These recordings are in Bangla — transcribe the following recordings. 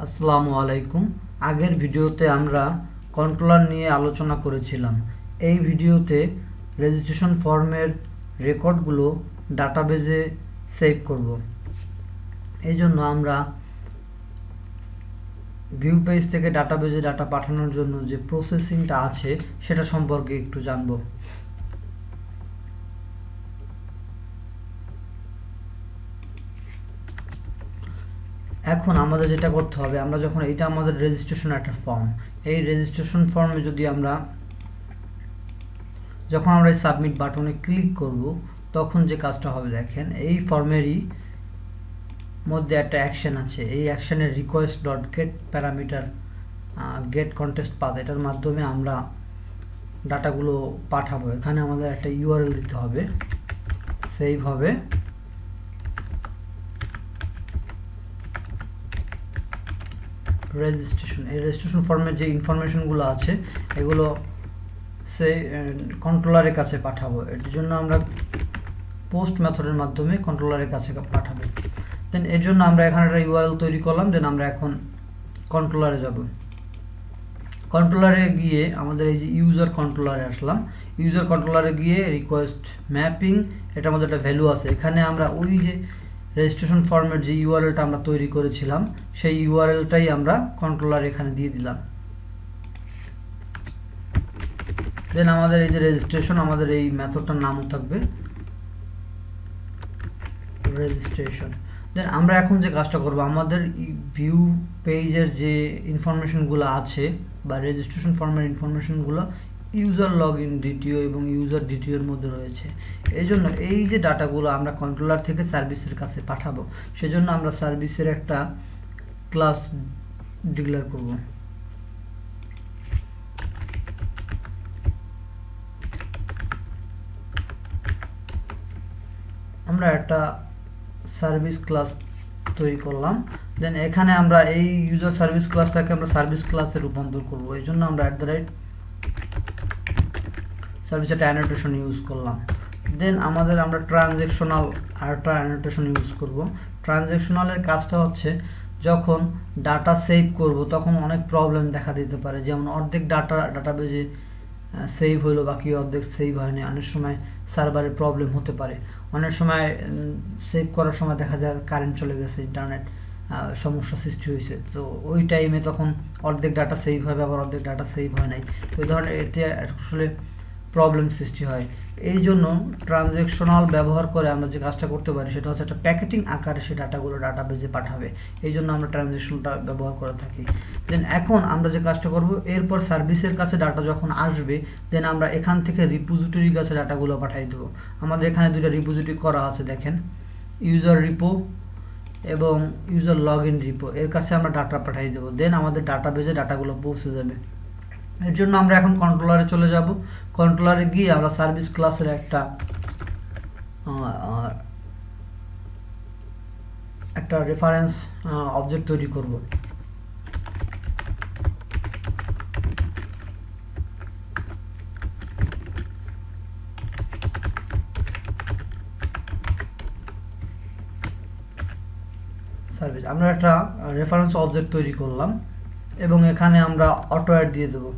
আসসালামু আলাইকুম। আগের ভিডিওতে আমরা কন্ট্রোলার নিয়ে আলোচনা করেছিলাম। এই ভিডিওতে রেজিস্ট্রেশন ফর্মের রেকর্ডগুলো ডাটাবেজে সেভ করব। এই জন্য আমরা ভিউ পেজ থেকে ডাটাবেজে ডাটা পাঠানোর জন্য যে প্রসেসিংটা আছে সেটা সম্পর্কে একটু জানব। এখন আমাদের যেটা করতে হবে, আমরা যখন এটা আমাদের রেজিস্ট্রেশন একটা ফর্ম, এই রেজিস্ট্রেশন ফর্মে যদি যখন আমরা এই সাবমিট বাটনে ক্লিক করব তখন যে কাজটা হবে দেখেন, এই ফর্মেরই মধ্যে একটা অ্যাকশন আছে। এই অ্যাকশনের request dot get parameter get context path, এটার মাধ্যমে আমরা ডাটাগুলো পাঠাবো। এখানে আমাদের একটা ইউআরএল দিতে হবে, সেভ হবে। রেজিস্ট্রেশন, এই রেজিস্ট্রেশন ফর্মের যে ইনফরমেশনগুলো আছে এগুলো সেই কন্ট্রোলারের কাছে পাঠাবো। এর জন্য আমরা পোস্ট মেথডের মাধ্যমে কন্ট্রোলারের কাছে পাঠাবো। দেন এর জন্য আমরা এখানে একটা ইউআরএল তৈরি করলাম। দেন আমরা এখন কন্ট্রোলারে যাব। কন্ট্রোলারে গিয়ে আমাদের এই যে ইউজার কন্ট্রোলারে আসলাম। ইউজার কন্ট্রোলারে গিয়ে রিকোয়েস্ট ম্যাপিং, এটার মধ্যে একটা ভ্যালু আছে। এখানে আমরা ওই যে রেজিস্ট্রেশন ফর্মের যে ইউআরএলটা আমরা তৈরি করেছিলাম সেই ইউআরএলটাই আমরা কন্ট্রোলার এখানে দিয়ে দিলাম। দেন আমাদের এই যে রেজিস্ট্রেশন, আমাদের এই মেথডটার নামও থাকবে রেজিস্ট্রেশন। দেন আমরা এখন যে কাজটা করব, আমাদের ভিউ পেজের যে ইনফরমেশনগুলো আছে বা রেজিস্ট্রেশন ফর্মের ইনফরমেশনগুলো ইউজার লগ ইন দ্বিতীয় এবং ইউজার দ্বিতীয়ের মধ্যে রয়েছে। এই জন্য এই যে ডাটাগুলো আমরা কন্ট্রোলার থেকে সার্ভিসের কাছে পাঠাবো, সেজন্য আমরা সার্ভিসের একটা ক্লাস ডিক্লেয়ার করব। আমরা একটা সার্ভিস ক্লাস তৈরি করলাম। দেন এখানে আমরা এই ইউজার সার্ভিস ক্লাসটাকে আমরা সার্ভিস ক্লাসে রূপান্তর করব। এই জন্য আমরা সার্ভিস একটা অ্যানোটেশন ইউজ করলাম। দেন আমরা ট্রানজ্যাকশনাল আরেকটা অ্যানোটেশন ইউজ করব। ট্রানজ্যাকশনালের কাজটা হচ্ছে, যখন ডাটা সেভ করব তখন অনেক প্রবলেম দেখা দিতে পারে। যেমন অর্ধেক ডাটাবেজে সেভ হলো, বাকি অর্ধেক সেভ হয়নি। অনেক সময় সার্ভারে প্রবলেম হতে পারে। অনেক সময় সেভ করার সময় দেখা যায় কারেন্ট চলে গেছে, ইন্টারনেট সমস্যা সৃষ্টি হয়েছে। তো ওই টাইমে তখন অর্ধেক ডাটা সেভ হবে, আবার অর্ধেক ডাটা সেভ হয় নাই। তো এই ধরনের এতে আসলে প্রবলেম সৃষ্টি হয়। এই জন্য ট্রানজ্যাকশনাল ব্যবহার করে আমরা যে কাজটা করতে পারি সেটা হচ্ছে একটা প্যাকেটিং আকারে সেই ডাটাগুলো ডাটাবেজে পাঠাবে। এই জন্য আমরা ট্রানজ্যাকশনটা ব্যবহার করে থাকি। দেন এখন আমরা যে কাজটা করব, এরপর সার্ভিসের কাছে ডাটা যখন আসবে, দেন আমরা এখান থেকে রিপোজিটরির কাছে ডাটাগুলো পাঠিয়ে দেবো। আমাদের এখানে দুইটা রিপোজিটরি করা আছে দেখেন, ইউজার রিপো এবং ইউজার লগ ইন রিপো, এর কাছে আমরা ডাটা পাঠিয়ে দেবো। দেন আমাদের ডাটাবেজে ডাটাগুলো পৌঁছে যাবে। এর জন্য আমরা এখন কন্ট্রোলারে চলে যাব। কন্ট্রোলারে গিয়ে আমরা সার্ভিস ক্লাসের একটা রেফারেন্স অবজেক্ট তৈরি করব। সার্ভিস, আমরা একটা রেফারেন্স অবজেক্ট তৈরি করলাম এবং এখানে আমরা অটো অ্যাড দিয়ে দেবো।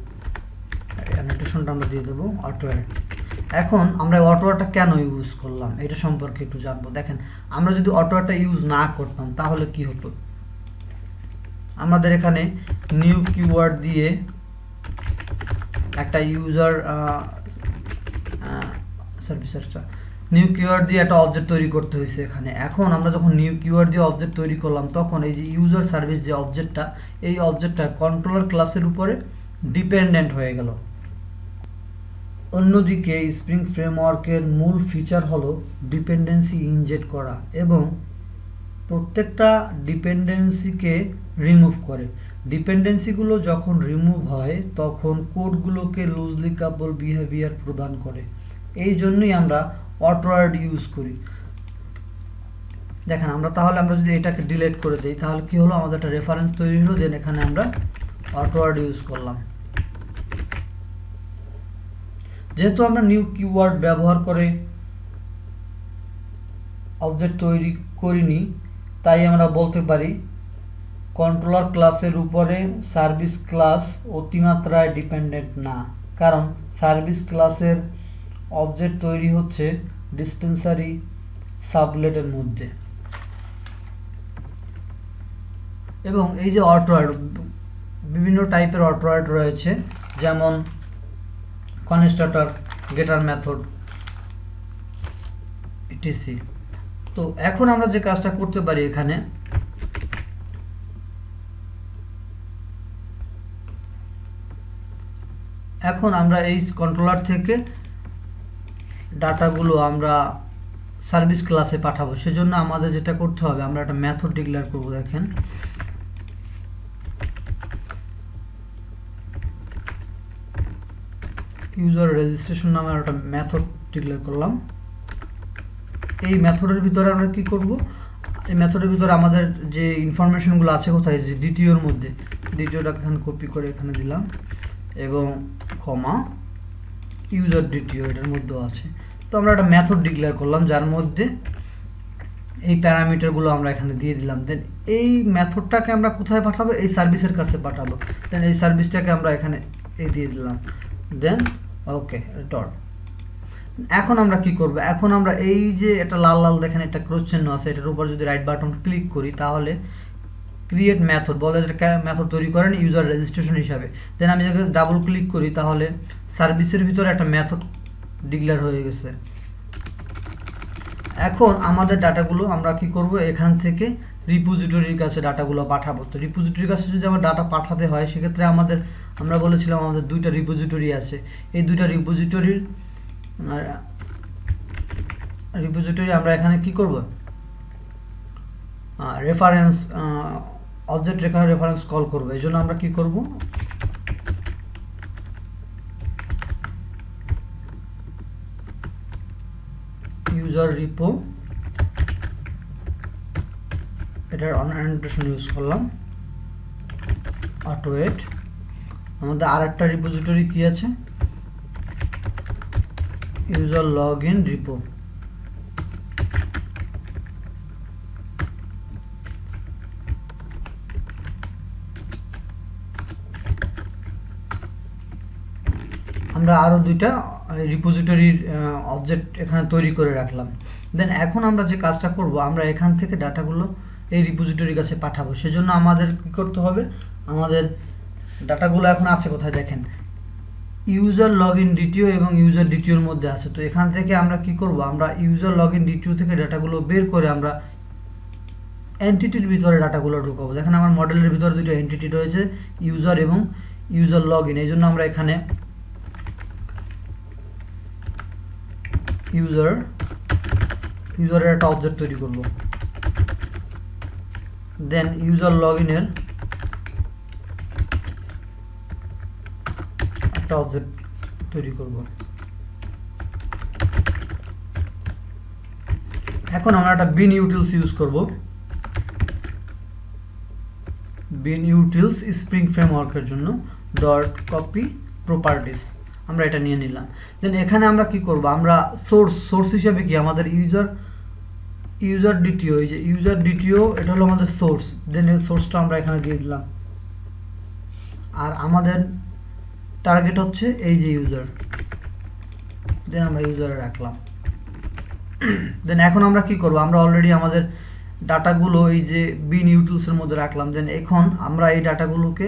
অ্যানোটেশনটা আমরা দিয়ে দেবো অটো অ্যাড। এখন আমরা অটো অ্যাডটা কেন ইউজ করলাম এটা সম্পর্কে একটু জানবো। দেখেন, আমরা যদি অটো অ্যাডটা ইউজ না করতাম তাহলে কি হতো। আমাদের এখানে নিউ কিওয়ার্ড দিয়ে একটা ইউজার নিউ কিওয়ার্ড দিয়ে একটা অবজেক্ট তৈরি করতে হয়েছে এখানে। এখন আমরা যখন নিউ কিওয়ার্ড দিয়ে অবজেক্ট তৈরি করলাম, তখন এই যে ইউজার সার্ভিস যে অবজেক্টটা, এই অবজেক্টটা কন্ট্রোলার ক্লাসের উপরে ডিপেন্ডেন্ট হয়ে গেল। অন্যদিকে স্প্রিং ফ্রেমওয়ার্কের মূল ফিচার হলো ডিপেন্ডেন্সি ইনজেক্ট করা এবং প্রত্যেকটা ডিপেন্ডেন্সিকে রিমুভ করে। ডিপেন্ডেন্সিগুলো যখন রিমুভ হয় তখন কোডগুলোকে লুজলি কাপল বিহেভিয়ার প্রদান করে। এই জন্যই আমরা অটো অ্যাড ইউজ করি। দেখেন, আমরা যদি এটাকে ডিলিট করে দিই তাহলে কি হলো, আমাদের একটা রেফারেন্স তৈরি হলো। দেন এখানে আমরা অটো অ্যাড ইউজ করলাম। যেহেতু আমরা নিউ কিওয়ার্ড ব্যবহার করে অবজেক্ট তৈরি করিনি, তাই আমরা বলতে পারি কন্ট্রোলার ক্লাসের উপরে সার্ভিস ক্লাস অতিমাত্রায় ডিপেন্ডেন্ট না, কারণ সার্ভিস ক্লাসের অবজেক্ট তৈরি হচ্ছে ডিসপেন্সারি সাবলেটের মধ্যে। এবং এই যে অটোয়ার্ড, বিভিন্ন টাইপের অটোয়ার্ড রয়েছে, যেমন কনস্ট্রাক্টর, গেটার মেথড, ইটিসি। তো এখন আমরা যে কাজটা করতে পারি, এখানে এখন আমরা এই কন্ট্রোলার থেকে ডাটাগুলো আমরা সার্ভিস ক্লাসে পাঠাবো। সেজন্য আমাদের যেটা করতে হবে, আমরা একটা মেথড ডিক্লেয়ার করব। দেখেন, ইউজার রেজিস্ট্রেশন নামে একটা মেথড ডিক্লেয়ার করলাম। এই মেথডের ভিতরে আমরা কি করব, এই মেথডের ভিতরে আমাদের যে ইনফরমেশনগুলো আছে কোথায়, যে দ্বিতীয়র মধ্যে, দ্বিতীয়টাকে এখানে কপি করে এখানে দিলাম এবং কমা ইউজার দ্বিতীয় এটার মধ্যেও আছে। তো আমরা একটা মেথড ডিক্লেয়ার করলাম যার মধ্যে এই প্যারামিটারগুলো আমরা এখানে দিয়ে দিলাম। দেন এই মেথডটাকে আমরা কোথায় পাঠাবো, এই সার্ভিসের কাছে পাঠাবো। দেন এই সার্ভিসটাকে আমরা এখানে এই দিয়ে দিলাম, দেন ওকে ডট। এখন আমরা কি করব, এখন আমরা এই যে এটা লাল লাল দেখেন একটা ক্রস চিহ্ন আছে, এটার উপর যদি রাইট বাটন ক্লিক করি তাহলে ক্রিয়েট মেথড বলে একটা মেথড তৈরি করেন ইউজার রেজিস্ট্রেশন হিসাবে। দেন আমি যদি ডাবল ক্লিক করি তাহলে সার্ভিসের ভিতরে একটা মেথড ডিক্লেয়ার হয়ে গেছে। এখন আমাদের ডাটাগুলো আমরা কি করব, এখান থেকে রিপোজিটরির কাছে ডাটাগুলো পাঠাবো। তো রিপোজিটরির কাছে যদি আমার ডাটা পাঠাতে হয়, সেক্ষেত্রে আমরা বলেছিলাম আমাদের দুইটা রিপোজিটরি আছে। এই দুইটা রিপোজিটরি আমরা এখানে কি করব, রেফারেন্স অবজেক্ট রেফারেন্স কল করব। এই জন্য আমরা কি করব, ইউজার রিপো, এটার অ্যানোটেশন ইউজ করলাম, অটোয়েট। আমাদের আরেকটা রিপোজিটরি কি আছে, ইউজার লগইন রিপো। আমরা আরো দুইটা রিপোজিটরির অবজেক্ট এখানে তৈরি করে রাখলাম। দেন এখন আমরা যে কাজটা করব, আমরা এখান থেকে ডাটাগুলো এই রিপোজিটরির কাছে পাঠাবো। সেজন্য আমাদের কি করতে হবে, আমাদের ডাটাগুলো এখন আছে কোথায় দেখেন, ইউজার লগইন দ্বিতীয় এবং ইউজার দ্বিতীয়র মধ্যে আছে। তো এখান থেকে আমরা কি করব, আমরা ইউজার লগইন দ্বিতীয় থেকে ডাটাগুলো বের করে আমরা এন্টিটির ভিতরে ডাটাগুলো ঢুকাবো। দেখেন আমার মডেলের ভিতরে দুটো এন্টিটি রয়েছে, ইউজার এবং ইউজার লগইন। এই জন্য আমরা এখানে ইউজারের একটা অবজেক্ট তৈরি করব। দেন ইউজার লগইনের একটা অবজেক্ট তৈরি করব। এখন আমরা একটা বিন ইউটিলস ইউজ করব। বিন ইউটিলস স্প্রিং ফ্রেমওয়ার্কের জন্য ডট কপি প্রপার্টিস, আমরা এটা নিয়ে নিলাম। দেন এখানে আমরা কি করব, আমরা সোর্স হিসাবে কি আমাদের ইউজার দ্বিতীয়, এই যে ইউজার দ্বিতীয় এটা হলো আমাদের সোর্স। দেন এই সোর্সটা আমরা এখানে দিয়ে দিলাম। আর আমাদের টার্গেট হচ্ছে এই যে ইউজার, দেন আমরা ইউজারে রাখলাম। দেন এখন আমরা কি করব, আমরা অলরেডি আমাদের ডাটাগুলো এই যে বিন ইউটিলসের মধ্যে রাখলাম। দেন এখন আমরা এই ডাটাগুলোকে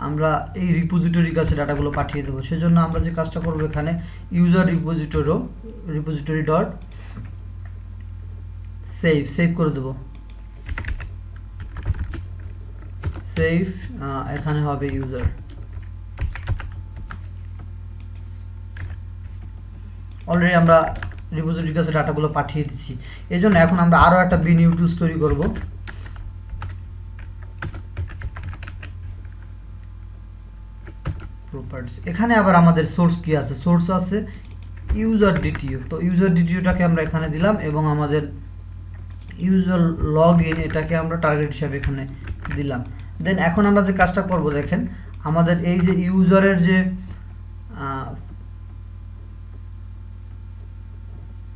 আমরা এই রিপোজিটরির কাছে ডাটাগুলো পাঠিয়ে দেবো। সেজন্য আমরা যে কাজটা করব, এখানে ইউজার রিপোজিটরি ডট সেভ করে দেব। সেভ এখানে হবে ইউজার। অলরেডি আমরা রিপোজিটরির কাছে ডাটাগুলো পাঠিয়ে দিচ্ছি। এই জন্য এখন আমরা আরও একটা বিন ইউটিলস তৈরি করব। এখানে আবার আমাদের সোর্স কি আছে, সোর্স আছে ইউজার দ্বিতীয়। তো ইউজার দ্বিতীয়টাকে আমরা এখানে দিলাম এবং আমাদের ইউজার লগইন এটাকে আমরা টার্গেট হিসাবে এখানে দিলাম। দেন এখন আমরা যে কাজটা করব, দেখেন আমাদের এই যে ইউজারের যে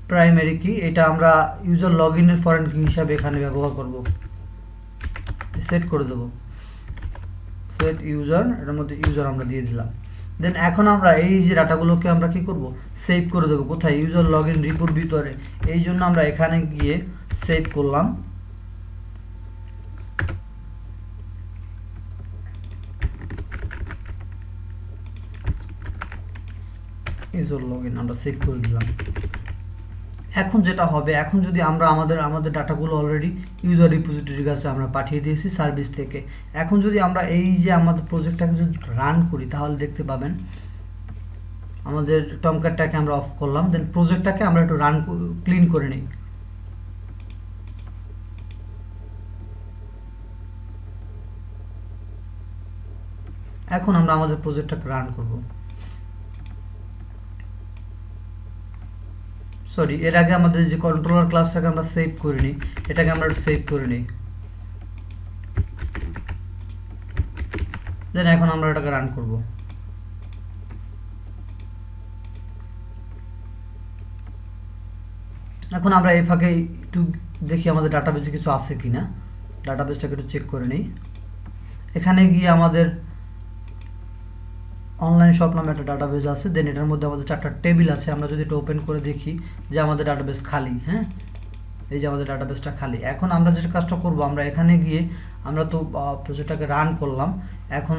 প্রাইমারি কি, এটা আমরা ইউজার লগইনের ফরেন কি হিসাবে এখানে ব্যবহার করব। সেট করে দেবো, সেট ইউজার, এটার মধ্যে ইউজার আমরা দিয়ে দিলাম। দেন এখন আমরা এই যে ডাটাগুলোকে আমরা কি করব, সেভ করে দেবো। কোথায়? ইউজার লগ ইন রিপোর ভিতরে। এই জন্য আমরা এখানে গিয়ে সেভ করলাম। ইউজার লগ ইন আমরা সেভ করে দিলাম। এখন যেটা হবে, এখন যদি আমরা আমাদের ডাটাগুলো অলরেডি ইউজার রিপোজিটরির কাছে আমরা পাঠিয়ে দিয়েছি সার্ভিস থেকে। এখন যদি আমরা এই যে আমাদের প্রজেক্টটাকে যদি রান করি, তাহলে দেখতে পাবেন আমাদের টমক্যাটটাকে আমরা অফ করলাম। দেন প্রজেক্টটাকে আমরা একটু রান ক্লিন করে নিই। এখন আমরা আমাদের প্রজেক্টটাকে রান করব। সরি, এর আগে আমাদের যে কন্ট্রোলার ক্লাসটাকে আমরা সেভ করে নিই, এটাকে আমরা একটু সেভ করে নিই। দেন এখন আমরা এটাকে রান করব। এখন আমরা এই ফাঁকে একটু দেখি আমাদের ডাটাবেসে কিছু আছে কিনা। ডাটাবেসটাকে একটু চেক করে নিই। এখানে গিয়ে আমাদের অনলাইন শপ নামে একটা ডাটাবেস আছে। দেন এটার মধ্যে আমাদের 4টা টেবিল আছে। আমরা যদি এটা ওপেন করে দেখি যে আমাদের ডাটাবেস খালি। হ্যাঁ, এই যে আমাদের ডাটাবেসটা খালি। এখন আমরা যেটা কাজটা করব, আমরা এখানে গিয়ে আমরা তো প্রজেক্টটাকে রান করলাম। এখন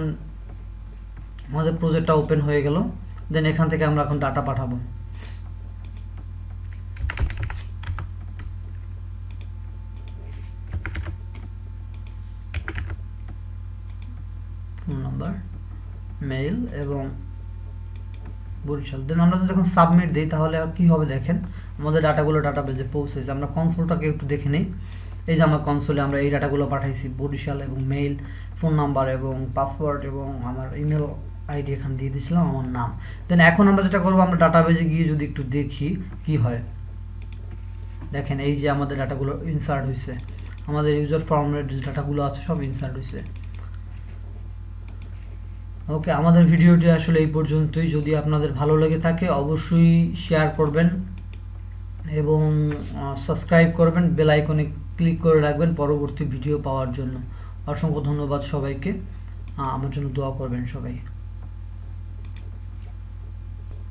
আমাদের প্রজেক্টটা ওপেন হয়ে গেল। দেন এখান থেকে আমরা এখন ডাটা পাঠাবো। ফোন নাম্বার, মেইল এবং বরিশাল। দেন আমরা যদি এখন সাবমিট দিই, তাহলে আর কি হবে দেখেন, আমাদের ডাটাগুলো ডাটাবেজে পৌঁছেছে। আমরা কনসোলটাকে একটু দেখে নিই। এই যে আমার কনসোলে আমরা এই ডাটাগুলো পাঠাইছি, বরিশাল এবং মেইল, ফোন নাম্বার এবং পাসওয়ার্ড এবং আমার ইমেল আইডি এখানে দিয়ে দিয়েছিলাম, আমার নাম। দেন এখন আমরা যেটা করবো, আমরা ডাটাবেজে গিয়ে যদি একটু দেখি কি হয়। দেখেন এই যে আমাদের ডাটাগুলো ইনসার্ট হয়েছে, আমাদের ইউজার ফর্মের যে ডাটাগুলো আছে সব ইনসার্ট হয়েছে। ওকে, আমাদের ভিডিওটি আসলে এই পর্যন্তই। যদি আপনাদের ভালো লেগে থাকে অবশ্যই শেয়ার করবেন এবং সাবস্ক্রাইব করবেন, বেল আইকনে ক্লিক করে রাখবেন পরবর্তী ভিডিও পাওয়ার জন্য। অসংখ্য ধন্যবাদ সবাইকে। আমার জন্য দোয়া করবেন সবাই।